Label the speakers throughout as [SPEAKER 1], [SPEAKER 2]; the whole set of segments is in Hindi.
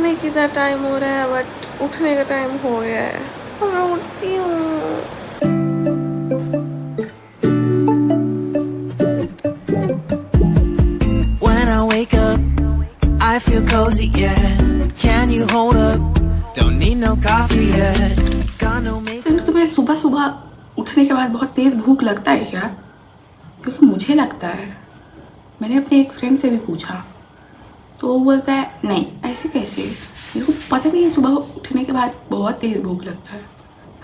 [SPEAKER 1] नहीं कितना टाइम हो रहा है, बट उठने का टाइम हो गया है। मैं उठती हूँ।
[SPEAKER 2] When I wake up, I feel cozy, yeah. Can you hold up? Don't need no coffee yet. Got no makeup.
[SPEAKER 3] तुम्हें सुबह सुबह उठने के बाद बहुत तेज़ भूख लगता है क्या? क्योंकि मुझे लगता है। मैंने अपने एक फ्रेंड से भी पूछा तो वो बोलता है नहीं, ऐसे कैसे, मेरे को पता नहीं है, सुबह उठने के बाद बहुत तेज़ भूख लगता है।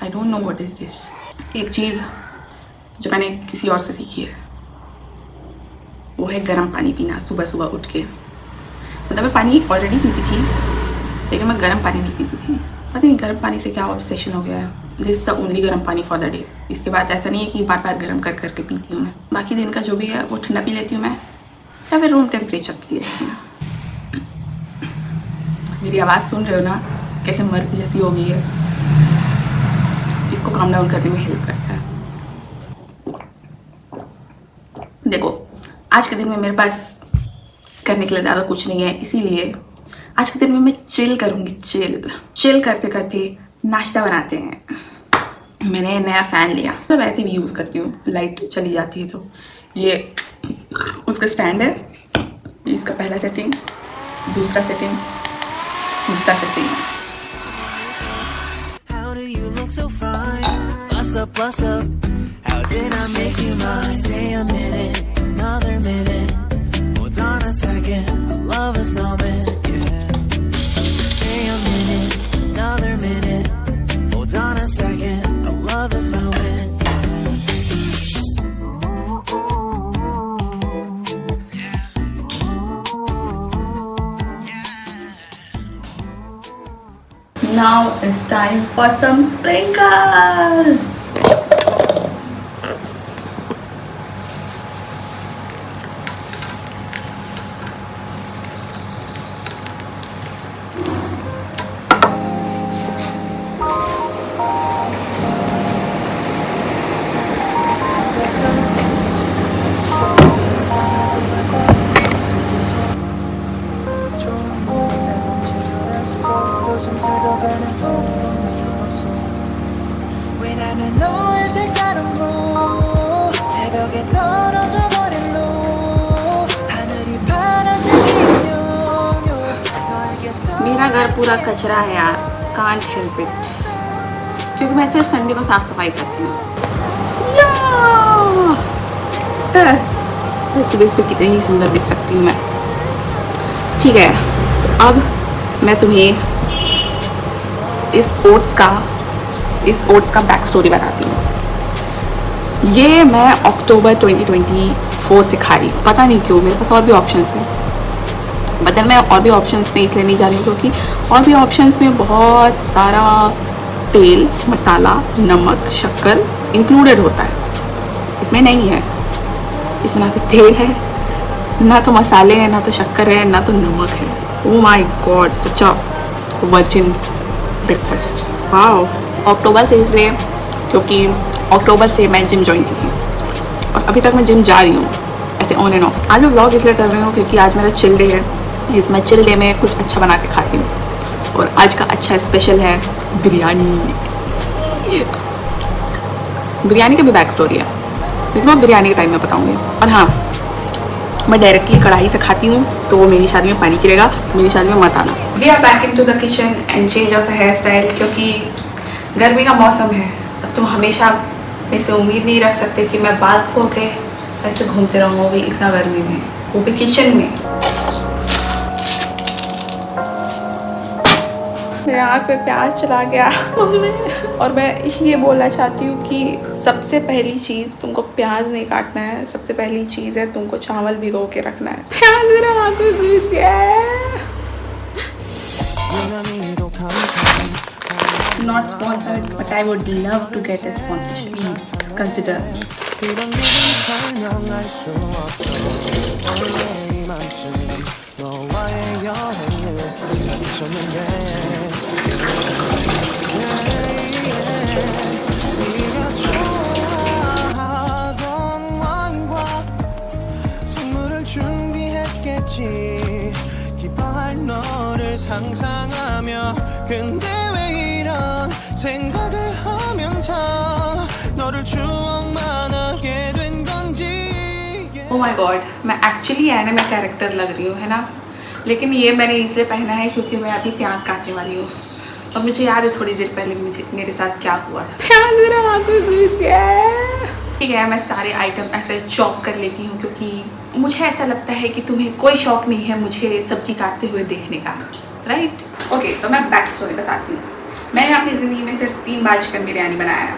[SPEAKER 3] I don't know what is this. एक चीज़ जो मैंने किसी और से सीखी है वो है गर्म पानी पीना सुबह सुबह उठ के। मतलब मैं पानी ऑलरेडी पीती थी लेकिन मैं गर्म पानी नहीं पीती थी। पता नहीं गर्म पानी से क्या ऑब्सेशन हो गया है। दिस इज़ द ओनली गर्म पानी फॉर द डे। इसके बाद ऐसा नहीं है कि बार बार गर्म कर करके पीती हूँ मैं। बाकी दिन का जो भी है वो ठंडा पी लेती हूँ मैं, या फिर रूम टेम्परेचर पी लेती हूँ मैं। मेरी आवाज़ सुन रहे हो ना, कैसे मर्द जैसी हो गई है। इसको काम डाउन करने में हेल्प करता है। देखो आज के दिन में मेरे पास करने के लिए ज़्यादा कुछ नहीं है, इसीलिए आज के दिन में मैं चिल करूँगी। चिल करते करते नाश्ता बनाते हैं। मैंने नया फ़ैन लिया, मतलब ऐसे भी यूज़ करती हूँ, लाइट चली जाती है तो। ये उसका स्टैंड है, इसका पहला सेटिंग, दूसरा सेटिंग, तीसरा setting.
[SPEAKER 2] How do you look so fine? Bust up, bust up. How did I make you mine? Stay a minute, another minute. Hold on a second, I love this moment, yeah. Stay a minute, another minute. Hold on a second, I love this moment.
[SPEAKER 3] Now it's time for some sprinkles.
[SPEAKER 2] 왜냐면 너의 색다른 blue 새벽에 떨어져 버린 blue 하늘이 파란색이면 너에게서
[SPEAKER 3] मेरा घर पूरा कचरा है यार, कांट हेल्प इट, क्योंकि मैं सिर्फ संडे को साफ सफाई करती हूँ। सुबह इस पर कितनी ही सुंदर दिख सकती हूँ मैं। ठीक है, तो अब मैं तुम्हें इस ओट्स का बैक स्टोरी बताती हूँ। ये मैं अक्टूबर 2024 से खा रही हूँ, पता नहीं क्यों, मेरे पास और भी ऑप्शंस हैं। बट मैं और भी ऑप्शंस में इसलिए नहीं जा रही हूँ क्योंकि और भी ऑप्शंस में बहुत सारा तेल, मसाला, नमक, शक्कर इंक्लूडेड होता है। इसमें नहीं है। इसमें ना तो तेल है, ना तो मसाले हैं, ना तो शक्कर है, ना तो नमक है। Oh my god, such a virgin breakfast. Wow. अक्टूबर से इसलिए क्योंकि अक्टूबर से मैं जिम ज्वाइन की थी और अभी तक मैं जिम जा रही हूँ, ऐसे ऑन एंड ऑफ। आज मैं व्लॉग इसलिए कर रही हूँ क्योंकि आज मेरा चिल डे है। इसमें चिल डे में कुछ अच्छा बना के खाती हूँ और आज का अच्छा स्पेशल है बिरयानी। बिरयानी का भी बैक स्टोरी है लेकिन मैं बिरयानी के टाइम में बताऊँगी। और हाँ, मैं डायरेक्टली कढ़ाई से खाती हूँ तो वो मेरी शादी में पानी गिरेगा, तो मेरी शादी में मत आना। We are back into the kitchen and change of the hair style क्योंकि गर्मी का मौसम है। अब तुम हमेशा मेरे से उम्मीद नहीं रख सकते कि मैं बाल खो के ऐसे घूमते रहूँगी इतना गर्मी में, वो भी किचन में। मेरे आँख पे प्याज चला गया और मैं ये बोलना चाहती हूँ कि सबसे पहली चीज़ तुमको प्याज नहीं काटना है, सबसे पहली चीज़ है तुमको चावल भिगो के रखना है। प्याज मेरे आँख में घुस गया है। Not sponsored, but I would love to get a sponsorship. Please consider.
[SPEAKER 2] 기뻐할 너를 널 상상하며 근데 왜 이런 생각을 하면서 너를 추억만 하게 된 건지
[SPEAKER 3] Oh my god, मैं एक्चुअली एनिमे कैरेक्टर लग रही हूँ, है ना? लेकिन ये मैंने इसलिए पहना है क्योंकि मैं अभी प्याज काटने वाली हूँ और मुझे याद है थोड़ी देर पहले मेरे साथ क्या हुआ था। प्याज मेरा हाथ में घुस गया है। ठीक है, मैं सारे आइटम ऐसे चॉप कर लेती हूँ क्योंकि मुझे ऐसा लगता है कि तुम्हें कोई शौक नहीं है मुझे सब्जी काटते हुए देखने का, राइट? ओके, तो मैं बैक स्टोरी बताती हूँ। मैंने अपनी ज़िंदगी में सिर्फ 3 बार चिकन बिरयानी बनाया।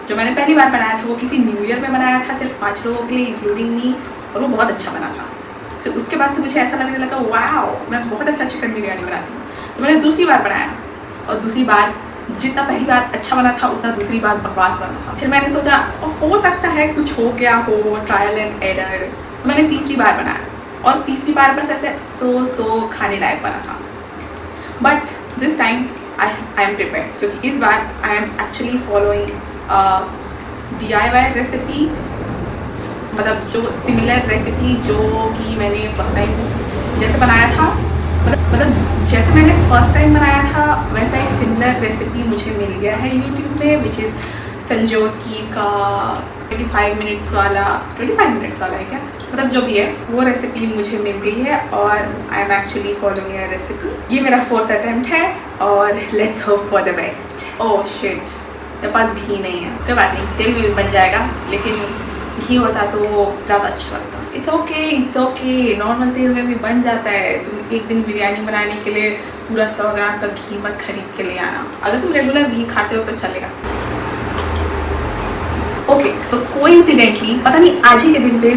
[SPEAKER 3] जो मैंने पहली बार बनाया था वो किसी न्यू ईयर में बनाया था, सिर्फ 5 लोगों के लिए इंक्लूडिंग मी, और वो बहुत अच्छा बना था। फिर उसके बाद से मुझे ऐसा लगने लगा वाओ मैं बहुत अच्छा चिकन बिरयानी बनाती हूँ। तो मैंने दूसरी बार बनाया और दूसरी बार जितना पहली बार अच्छा बना था उतना दूसरी बार बकवास बना था। फिर मैंने सोचा हो सकता है कुछ हो गया हो, ट्रायल एंड एरर। तो मैंने तीसरी बार बनाया और तीसरी बार बस ऐसे सो खाने लायक बना था। But this time I am prepared क्योंकि इस बार I am actually following DIY recipe, मतलब जो सिमिलर रेसिपी जो कि मैंने फर्स्ट टाइम जैसे बनाया था, मतलब जैसे मैंने फर्स्ट टाइम बनाया था वैसा ही सिमिलर रेसिपी मुझे मिल गया है यूट्यूब पे, विच इज़ संजोत की का 25 मिनट्स वाला है क्या, मतलब जो भी है वो रेसिपी मुझे मिल गई है और आई एम एक्चुअली फॉलोइंग ये रेसिपी। ये मेरा 4th अटैम्प्ट है और let's hope for the best. Oh shit, मेरे पास घी नहीं है, कोई बात नहीं, तेल में भी बन जाएगा, लेकिन घी होता तो ज़्यादा अच्छा लगता। इट्स ओके, नॉर्मल तेल में भी बन जाता है। तुम एक दिन बिरयानी बनाने के लिए पूरा 100 ग्राम का घी मत खरीद के ले आना, अगर तुम रेगुलर घी खाते हो तो चलेगा। ओके, सो कोइंसिडेंटली पता नहीं आज ही के दिन पे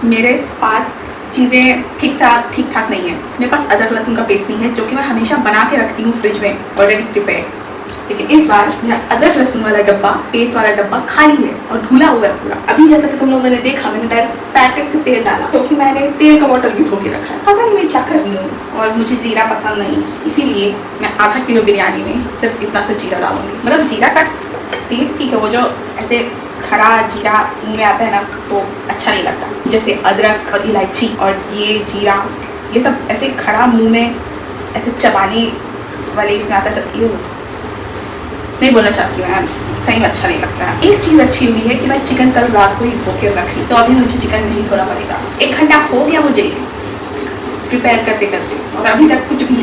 [SPEAKER 3] मेरे पास चीज़ें ठीक ठाक नहीं है। मेरे पास अदरक लहसुन का पेस्ट नहीं है जो कि मैं हमेशा बना के रखती हूँ फ्रिज में ऑलरेडी प्रिपेयर। लेकिन इस बार मेरा अदरक लहसुन वाला डब्बा, पेस्ट वाला डब्बा खाली है और धुला हुआ है पूरा। अभी जैसा कि तुम लोगों ने देखा मैंने डायरेक्ट पैकेट से तेल डाला क्योंकि मैंने तेल का बॉटल भी धो के रखा है। पता नहीं मैं क्या कर रही हूँ और मुझे जीरा पसंद नहीं, इसीलिए मैं आधा किलो बिरयानी में सिर्फ इतना सा जीरा डालूंगी। मतलब जीरा का टेस्ट ठीक है, वो जो ऐसे खड़ा जीरा मुँह में आता है ना तो अच्छा नहीं लगता। जैसे अदरक और इलायची और ये जीरा ये सब ऐसे खड़ा मुँह में ऐसे चबाने वाले इसमें आता है तो ये नहीं बोलना चाहती हूँ मैं, सही में अच्छा नहीं लगता है। एक चीज़ अच्छी हुई है कि मैं चिकन कल रात को ही धो के रख ली, तो अभी मुझे चिकन नहीं धोना पड़ेगा। 1 घंटा हो गया मुझे प्रिपेयर करते करते और अभी तक कुछ भी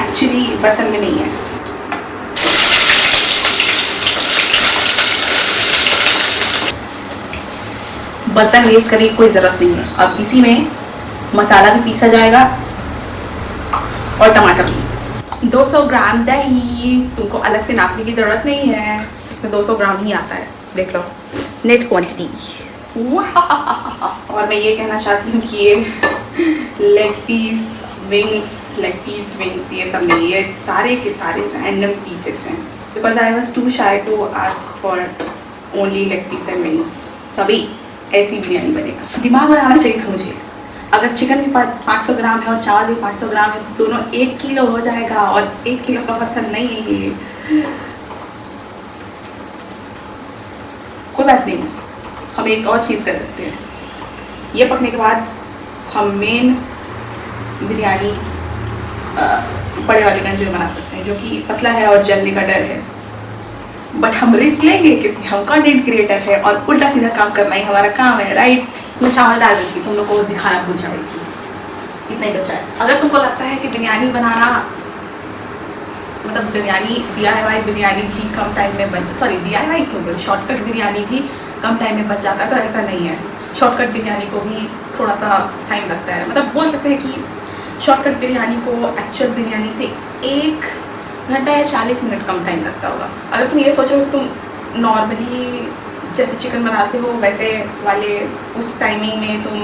[SPEAKER 3] एक्चुअली बर्तन में नहीं है। बर्तन वेस्ट करने की कोई ज़रूरत नहीं है। अब इसी में मसाला भी पीसा जाएगा और टमाटर भी। 200 ग्राम दही, तुमको अलग से नापने की ज़रूरत नहीं है, इसमें 200 ग्राम ही आता है, देख लो नेट क्वांटिटी। और मैं ये कहना चाहती हूँ कि ये लेग पीस विंग्स ये सब नहीं, ये सारे के सारे रैंडम पीसेस हैं because I was too shy to ask for only leg piece and wings. तभी ऐसी बिरयानी बनेगा। दिमाग लगाना चाहिए था मुझे, अगर चिकन भी 500 ग्राम है और चावल भी 500 ग्राम है तो दोनों 1 किलो हो जाएगा और 1 किलो का बर्तन नहीं है ये। कोई बात नहीं, हम एक और चीज़ कर सकते हैं। ये पकने के बाद हम मेन बिरयानी बड़े वाले गंज में बना सकते हैं जो कि पतला है और जलने का डर है, बट हम रिस्क लेंगे क्योंकि हम कंटेंट क्रिएटर है और उल्टा सीधा काम करना ही हमारा काम है, राइट? मैं चावल डाल रही थी, तुम लोग को दिखाना भूल जाएगी, इतना ही बचा है। अगर तुमको लगता है कि बिरयानी बनाना मतलब बिरयानी DIY बिरयानी भी कम टाइम में DIY क्यों बोल, शॉर्टकट बिरयानी भी कम टाइम में बन जाता है, तो ऐसा नहीं है। शॉर्टकट बिरयानी को भी थोड़ा सा टाइम लगता है, मतलब बोल सकते हैं कि शॉर्टकट बिरयानी को एक्चुअल बिरयानी से 1 घंटा या 40 मिनट कम टाइम लगता होगा। अगर तुम ये सोचो कि तुम नॉर्मली जैसे चिकन बनाते हो वैसे वाले उस टाइमिंग में तुम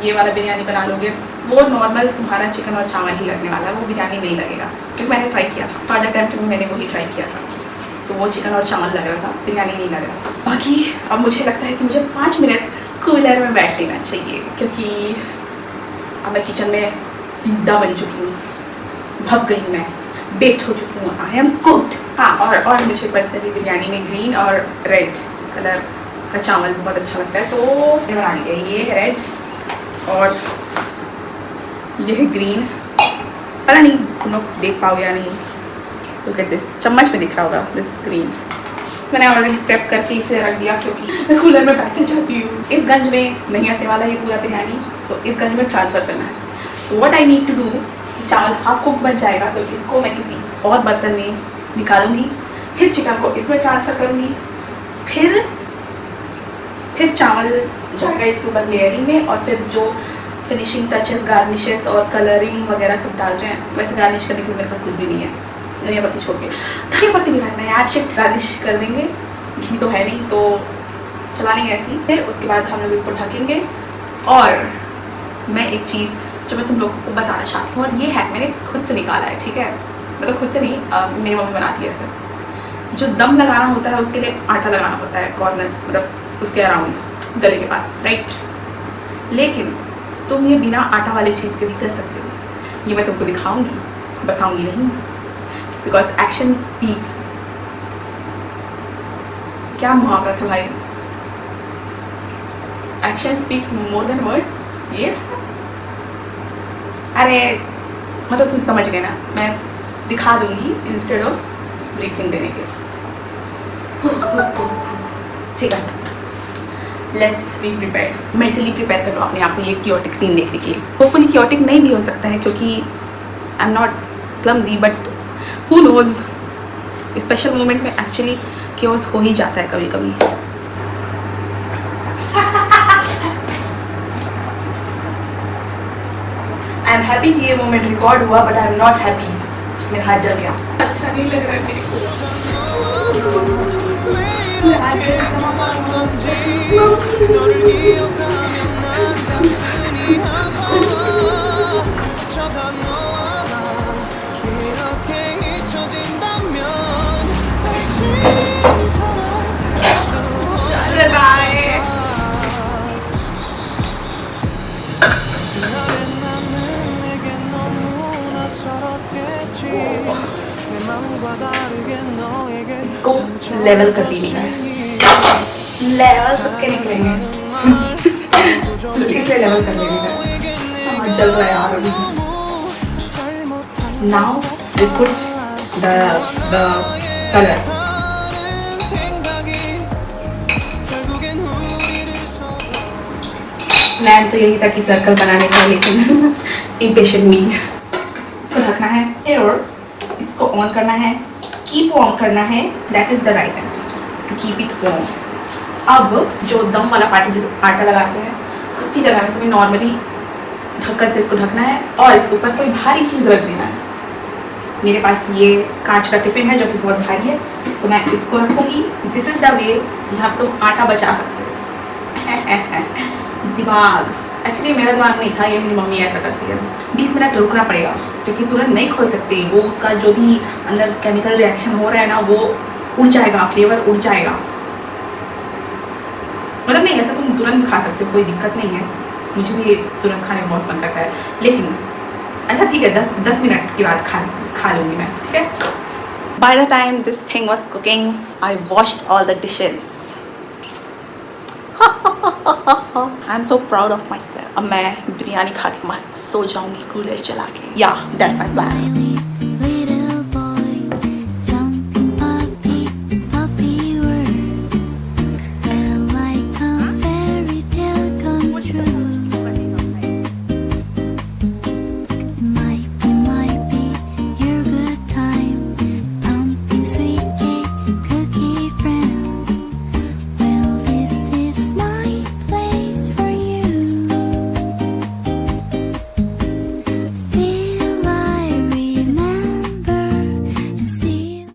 [SPEAKER 3] ये वाला बिरयानी बना लोगे, वो नॉर्मल तुम्हारा चिकन और चावल ही लगने वाला है, वो बिरयानी नहीं लगेगा। क्योंकि मैंने ट्राई किया था, थर्ड अटैम्प्ट में मैंने वही ट्राई किया था, तो वो चिकन और चावल लग रहा था, बिरयानी नहीं लग रहा था। बाकी अब मुझे लगता है कि मुझे 5 मिनट कूलर में बैठ लेना चाहिए क्योंकि अब मैं किचन में पिज़्ज़ा बन चुकी हूँ, भग गई मैं, बेक्ड हो चुकी हूँ, आई एम कुक्ड। हाँ, और मुझे पर्सनली बिरयानी में ग्रीन और रेड कलर का चावल बहुत अच्छा लगता है, तो ये बना लिया। ये है रेड और ये है ग्रीन पता नहीं तुम लोग देख पाओगे या नहीं, लुक एट दिस, चम्मच में दिख रहा होगा दिस ग्रीन। मैंने ऑलरेडी प्रेप करके इसे रख दिया क्योंकि मैं कूलर में बैठना चाहती हूँ। इस गंज में नहीं आने वाला ये पूरा बिरयानी, तो इस गंज में ट्रांसफ़र करना है। तो what I need to do, चावल हाफ कुक बन जाएगा तो इसको मैं किसी और बर्तन में निकालूंगी, फिर चिकन को इसमें ट्रांसफ़र करूँगी, फिर चावल जाएगा इसके ऊपर लेयरिंग में, और फिर जो फिनिशिंग टचेस, गार्निशेस और कलरिंग वगैरह सब डालते हैं। वैसे गार्निश करने के लिए मेरे पास कुछ भी नहीं है, धनिया पत्ती छोड़ के। धनिया पत्ती भी डालना है यार, शिट, गार्निश कर देंगे, घी तो है नहीं तो चला लेंगे ऐसे ही। फिर उसके बाद हम लोग इसको ढकेंगे। और मैं एक चीज़ जो मैं तुम लोगों को बताना चाहती हूँ, और ये है मैंने खुद से निकाला है, ठीक है, मतलब खुद से नहीं, मेरी मम्मी बनाती है ऐसे। जो दम लगाना होता है उसके लिए आटा लगाना होता है कॉर्नर, मतलब उसके अराउंड गले के पास, राइट। लेकिन तुम ये बिना आटा वाली चीज़ के भी कर सकते हो। ये मैं तुमको दिखाऊंगी, बताऊंगी नहीं, बिकॉज एक्शन स्पीक्स। क्या मुहावरा था भाई, action speaks more than words. ये अरे मतलब तुम समझ गए ना, मैं दिखा दूंगी इंस्टेड ऑफ ब्रीफिंग देने के, ठीक है। Let's be prepared, mentally prepare कर लो अपने आप में ये क्योटिक सीन देखने के लिए। होपफुली क्योटिक नहीं भी हो सकता है क्योंकि I am not clumsy, but who knows, special moment में एक्चुअली क्योस हो ही जाता है कभी कभी। आई एम हैप्पी कि ये मोमेंट रिकॉर्ड हुआ, but I am not happy मेरा हाथ जल गया। अच्छा नहीं लग रहा है मेरे को। इसको लेवल कर लेनी है, लेवल सबके निकलेंगे। इसे लेवल कर लेनी है। हाँ चल रहा है यार अभी। Now we put the colour. Plan तो यही था कि सर्कल बनाने का, लेकिन इम्पेशेंट मी। इसको रखना है और इसको ऑन करना है, कीप ऑन करना है, that is the right temperature to keep it on. अब जो दम वाला पार्टी जिस आटा लगाते हैं उसकी जगह में तुम्हें नॉर्मली ढक्कन से इसको ढकना है और इसके ऊपर कोई भारी चीज़ रख देना है। मेरे पास ये कांच का टिफ़िन है जो कि बहुत भारी है, तो मैं इसको रखूँगी। दिस इज़ द वे जहाँ तुम आटा बचा सकते हो। दिमाग, एक्चुअली मेरा दिमाग नहीं था, ये मेरी मम्मी ऐसा करती है। 20 मिनट रुकना पड़ेगा क्योंकि तुरंत नहीं खोल सकते, वो उसका जो भी अंदर केमिकल रिएक्शन हो रहा है ना वो उड़ जाएगा, फ्लेवर उड़ जाएगा। मतलब नहीं, ऐसा तुम तुरंत खा सकते हो, कोई दिक्कत नहीं है। मुझे भी तुरंत खाने का बहुत मन करता है, लेकिन अच्छा ठीक है 10 मिनट के बाद खा लूँगी मैं, ठीक है। By the time this thing was cooking I washed all the dishes. I am so proud of my self. अब मैं बिरयानी खा के मस्त सो जाऊंगी कूलर चला के। या दैट्स माई प्लान।